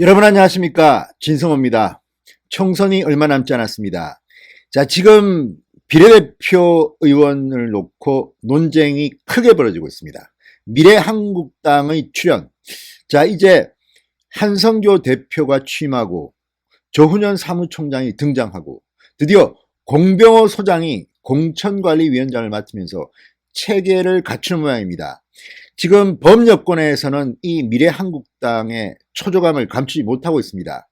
여러분 안녕하십니까, 진성호입니다. 총선이 얼마 남지 않았습니다. 자, 지금 비례대표 의원을 놓고 논쟁이 크게 벌어지고 있습니다. 미래한국당의 출연. 자, 이제 한성교 대표가 취임하고 조훈현 사무총장이 등장하고 드디어 공병호 소장이 공천관리위원장을 맡으면서 체계를 갖추는 모양입니다. 지금 범여권에서는 이 미래한국당의 초조감을 감추지 못하고 있습니다.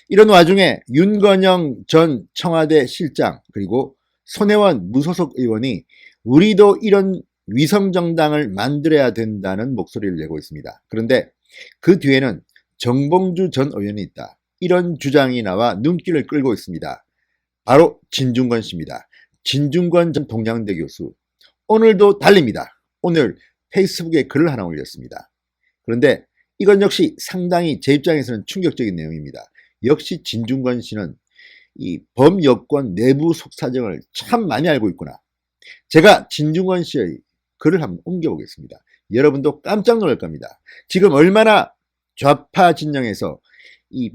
이런 와중에 윤건영 전 청와대 실장 그리고 손혜원 무소속 의원이 우리도 이런 위성정당을 만들어야 된다는 목소리를 내고 있습니다. 그런데 그 뒤에는 정봉주 전 의원이 있다, 이런 주장이 나와 눈길을 끌고 있습니다. 바로 진중권 씨입니다. 진중권 전 동양대 교수, 오늘도 달립니다. 오늘 페이스북에 글을 하나 올렸습니다. 그런데 이건 역시 상당히 제 입장에서는 충격적인 내용입니다. 역시 진중권 씨는 이 범여권 내부 속사정을 참 많이 알고 있구나. 제가 진중권 씨의 글을 한번 옮겨보겠습니다. 여러분도 깜짝 놀랄 겁니다. 지금 얼마나 좌파 진영에서 이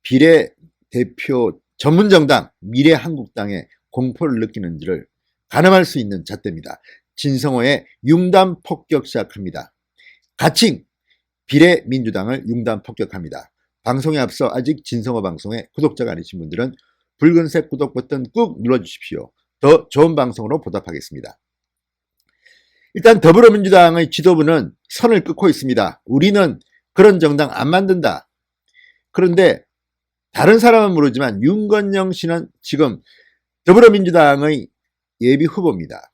비례대표 전문정당 미래한국당의 공포를 느끼는지를 가늠할 수 있는 잣대입니다. 진성호의 융단 폭격 시작합니다. 가칭 비례민주당을 융단 폭격합니다. 방송에 앞서 아직 진성호 방송에 구독자가 아니신 분들은 붉은색 구독 버튼 꾹 눌러주십시오. 더 좋은 방송으로 보답하겠습니다. 일단 더불어민주당의 지도부는 선을 끊고 있습니다. 우리는 그런 정당 안 만든다. 그런데 다른 사람은 모르지만 윤건영 씨는 지금 더불어민주당의 예비 후보입니다.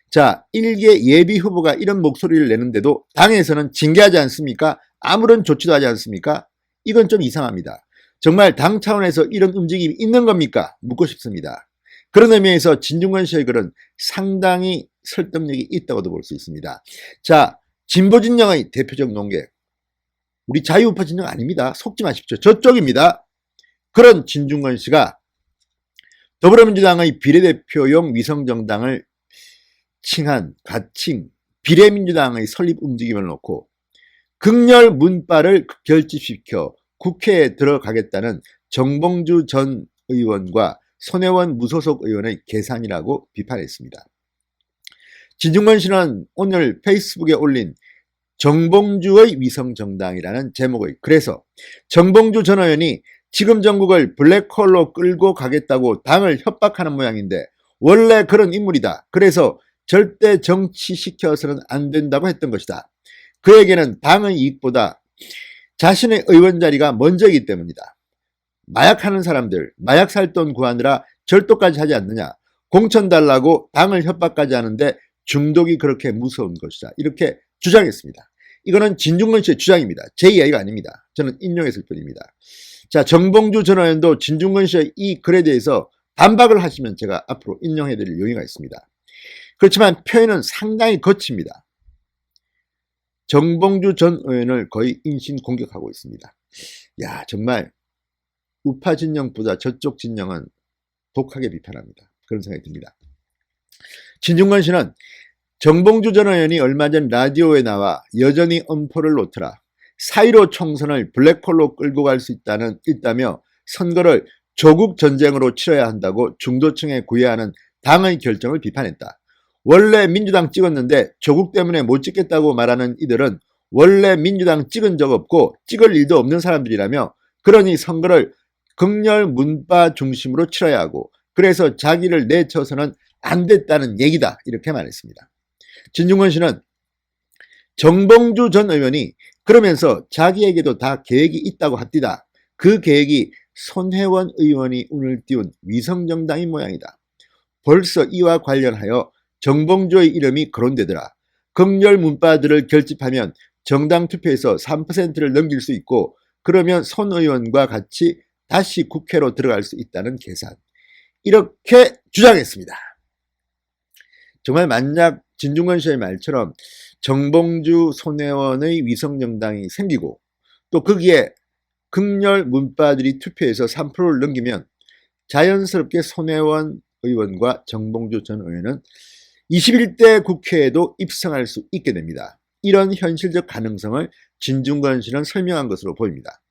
자, 일개 예비 후보가 이런 목소리를 내는데도 당에서는 징계하지 않습니까? 아무런 조치도 하지 않습니까? 이건 좀 이상합니다. 정말 당 차원에서 이런 움직임이 있는 겁니까? 묻고 싶습니다. 그런 의미에서 진중권 씨의 글은 상당히 설득력이 있다고도 볼 수 있습니다. 자, 진보진영의 대표적 논객, 우리 자유우파 진영 아닙니다. 속지 마십시오. 저쪽입니다. 그런 진중권 씨가 더불어민주당의 비례대표용 위성정당을 칭한 가칭 비례민주당의 설립 움직임을 놓고 극렬 문파를 결집시켜 국회에 들어가겠다는 정봉주 전 의원과 손혜원 무소속 의원의 계산이라고 비판했습니다. 진중권 씨는 오늘 페이스북에 올린 정봉주의 위성정당이라는 제목의 글에서 정봉주 전 의원이 지금 정국을 블랙홀로 끌고 가겠다고 당을 협박하는 모양인데 원래 그런 인물이다. 그래서 절대 정치시켜서는 안 된다고 했던 것이다. 그에게는 당의 이익보다 자신의 의원 자리가 먼저이기 때문이다. 마약하는 사람들, 마약 살 돈 구하느라 절도까지 하지 않느냐. 공천 달라고 당을 협박까지 하는데 중독이 그렇게 무서운 것이다. 이렇게 주장했습니다. 이거는 진중권 씨의 주장입니다. 제 이야기가 아닙니다. 저는 인용했을 뿐입니다. 자, 정봉주 전 의원도 진중권 씨의 이 글에 대해서 반박을 하시면 제가 앞으로 인용해드릴 용의가 있습니다. 그렇지만 표현은 상당히 거칩니다. 정봉주 전 의원을 거의 인신공격하고 있습니다. 야, 정말 우파 진영보다 저쪽 진영은 독하게 비판합니다. 그런 생각이 듭니다. 진중권 씨는 정봉주 전 의원이 얼마 전 라디오에 나와 여전히 엄포를 놓더라, 4.15 총선을 블랙홀로 끌고 갈 수 있다며 선거를 조국 전쟁으로 치러야 한다고 중도층에 구애하는 당의 결정을 비판했다. 원래 민주당 찍었는데 조국 때문에 못 찍겠다고 말하는 이들은 원래 민주당 찍은 적 없고 찍을 일도 없는 사람들이라며, 그러니 선거를 극렬 문파 중심으로 치러야 하고 그래서 자기를 내쳐서는 안 됐다는 얘기다, 이렇게 말했습니다. 진중권 씨는 정봉주 전 의원이 그러면서 자기에게도 다 계획이 있다고 합디다. 그 계획이 손혜원 의원이 오늘 띄운 위성정당인 모양이다. 벌써 이와 관련하여 정봉주의 이름이 거론되더라. 극렬 문파들을 결집하면 정당 투표에서 3%를 넘길 수 있고 그러면 손 의원과 같이 다시 국회로 들어갈 수 있다는 계산, 이렇게 주장했습니다. 정말 만약 진중권 씨의 말처럼 정봉주 손혜원의 위성정당이 생기고 또 거기에 극렬 문파들이 투표해서 3%를 넘기면 자연스럽게 손혜원 의원과 정봉주 전 의원은 21대 국회에도 입성할 수 있게 됩니다. 이런 현실적 가능성을 진중권 씨는 설명한 것으로 보입니다.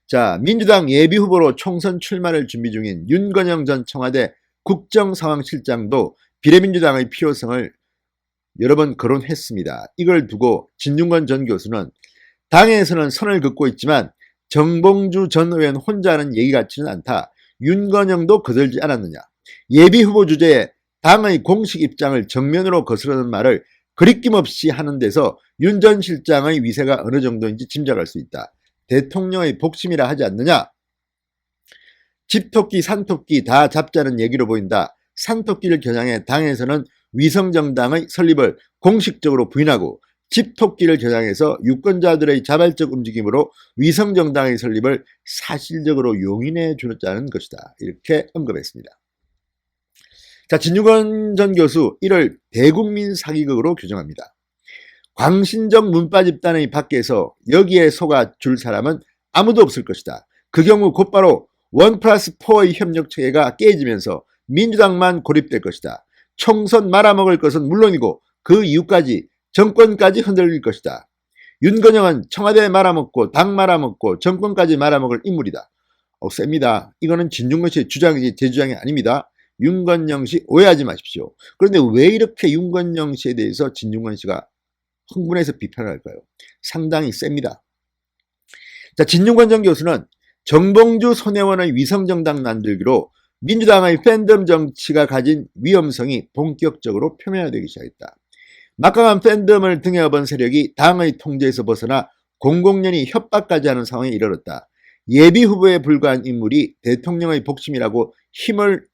자, 민주당 예비후보로 총선 출마를 준비 중인 윤건영 전 청와대 국정상황실장도 비례민주당의 필요성을 여러 번 거론했습니다. 이걸 두고 진중권 전 교수는 당에서는 선을 긋고 있지만 정봉주 전 의원 혼자 하는 얘기 같지는 않다. 윤건영도 거들지 않았느냐. 예비후보 주제에 당의 공식 입장을 정면으로 거스르는 말을 거리낌 없이 하는 데서 윤 전 실장의 위세가 어느 정도인지 짐작할 수 있다. 대통령의 복심이라 하지 않느냐. 집토끼 산토끼 다 잡자는 얘기로 보인다. 산토끼를 겨냥해 당에서는 위성정당의 설립을 공식적으로 부인하고 집토끼를 겨냥해서 유권자들의 자발적 움직임으로 위성정당의 설립을 사실적으로 용인해 주자는 것이다. 이렇게 언급했습니다. 자, 진중권 전 교수 이를 대국민 사기극으로 규정합니다. 광신정 문파 집단의 밖에서 여기에 속아 줄 사람은 아무도 없을 것이다. 그 경우 곧바로 1+4의 협력체계가 깨지면서 민주당만 고립될 것이다. 총선 말아먹을 것은 물론이고 그 이후까지 정권까지 흔들릴 것이다. 윤건영은 청와대 말아먹고 당 말아먹고 정권까지 말아먹을 인물이다. 셉니다. 이거는 진중권 씨의 주장이지 제 주장이 아닙니다. 윤건영 씨 오해하지 마십시오. 그런데 왜 이렇게 윤건영 씨에 대해서 진중권 씨가 흥분해서 비판을 할까요? 상당히 셉니다. 자, 진중권 전 교수는 정봉주 손혜원의 위성정당 만들기로 민주당의 팬덤 정치가 가진 위험성이 본격적으로 표면화되기 시작했다. 막강한 팬덤을 등에 업은 세력이 당의 통제에서 벗어나 공공연히 협박까지 하는 상황에 이르렀다. 예비후보에 불과한 인물이 대통령의 복심이라고 힘을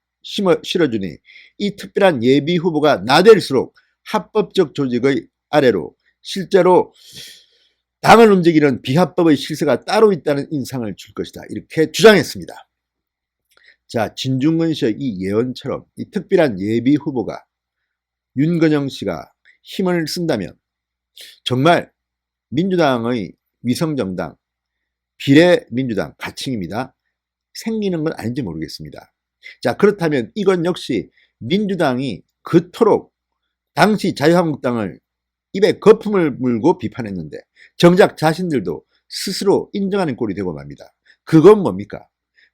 실어주니 이 특별한 예비후보가 나댈수록 합법적 조직의 아래로 실제로 당을 움직이는 비합법의 실세가 따로 있다는 인상을 줄 것이다. 이렇게 주장했습니다. 자, 진중권 씨의 이 예언처럼 이 특별한 예비 후보가 윤건영 씨가 힘을 쓴다면 정말 민주당의 위성정당, 비례민주당 가칭입니다. 생기는 건 아닌지 모르겠습니다. 자, 그렇다면 이건 역시 민주당이 그토록 당시 자유한국당을 입에 거품을 물고 비판했는데 정작 자신들도 스스로 인정하는 꼴이 되고 맙니다. 그건 뭡니까?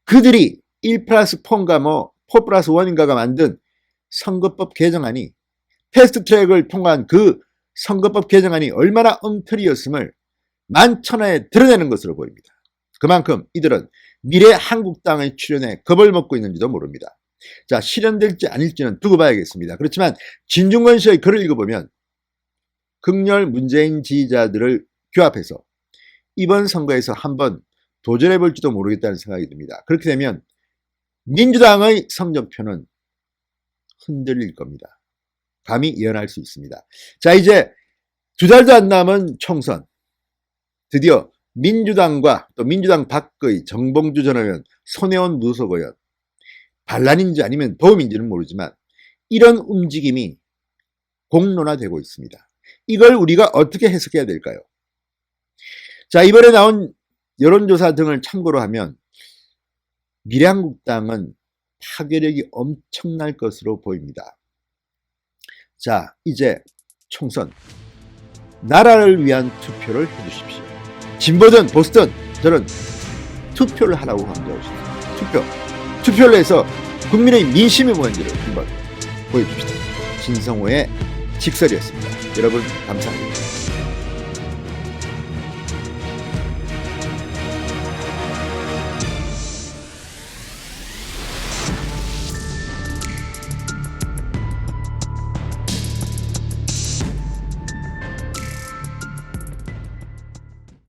그들이 1+4인가 4+1인가가 만든 선거법 개정안이 패스트트랙을 통과한 그 선거법 개정안이 얼마나 엉터리였음을 만천하에 드러내는 것으로 보입니다. 그만큼 이들은 미래 한국당의 출현에 겁을 먹고 있는지도 모릅니다. 자, 실현될지 아닐지는 두고 봐야겠습니다. 그렇지만 진중권 씨의 글을 읽어보면 극렬 문재인 지지자들을 규합해서 이번 선거에서 한번 도전해 볼지도 모르겠다는 생각이 듭니다. 그렇게 되면 민주당의 성적표는 흔들릴 겁니다. 감히 예언할 수 있습니다. 자, 이제 2달도 안 남은 총선. 드디어 민주당과 또 민주당 밖의 정봉주 전 의원, 손혜원 무소속 의원, 반란인지 아니면 도움인지는 모르지만 이런 움직임이 공론화되고 있습니다. 이걸 우리가 어떻게 해석해야 될까요? 자, 이번에 나온 여론조사 등을 참고로 하면 미래한국당은 파괴력이 엄청날 것으로 보입니다. 자, 이제 총선. 나라를 위한 투표를 해주십시오. 진보든 보수든 저는 투표를 하라고 강조하고 싶습니다. 투표를 해서 국민의 민심이 뭔지를 한번 보여줍시다. 진성호의 직설이었습니다. 여러분 감사합니다.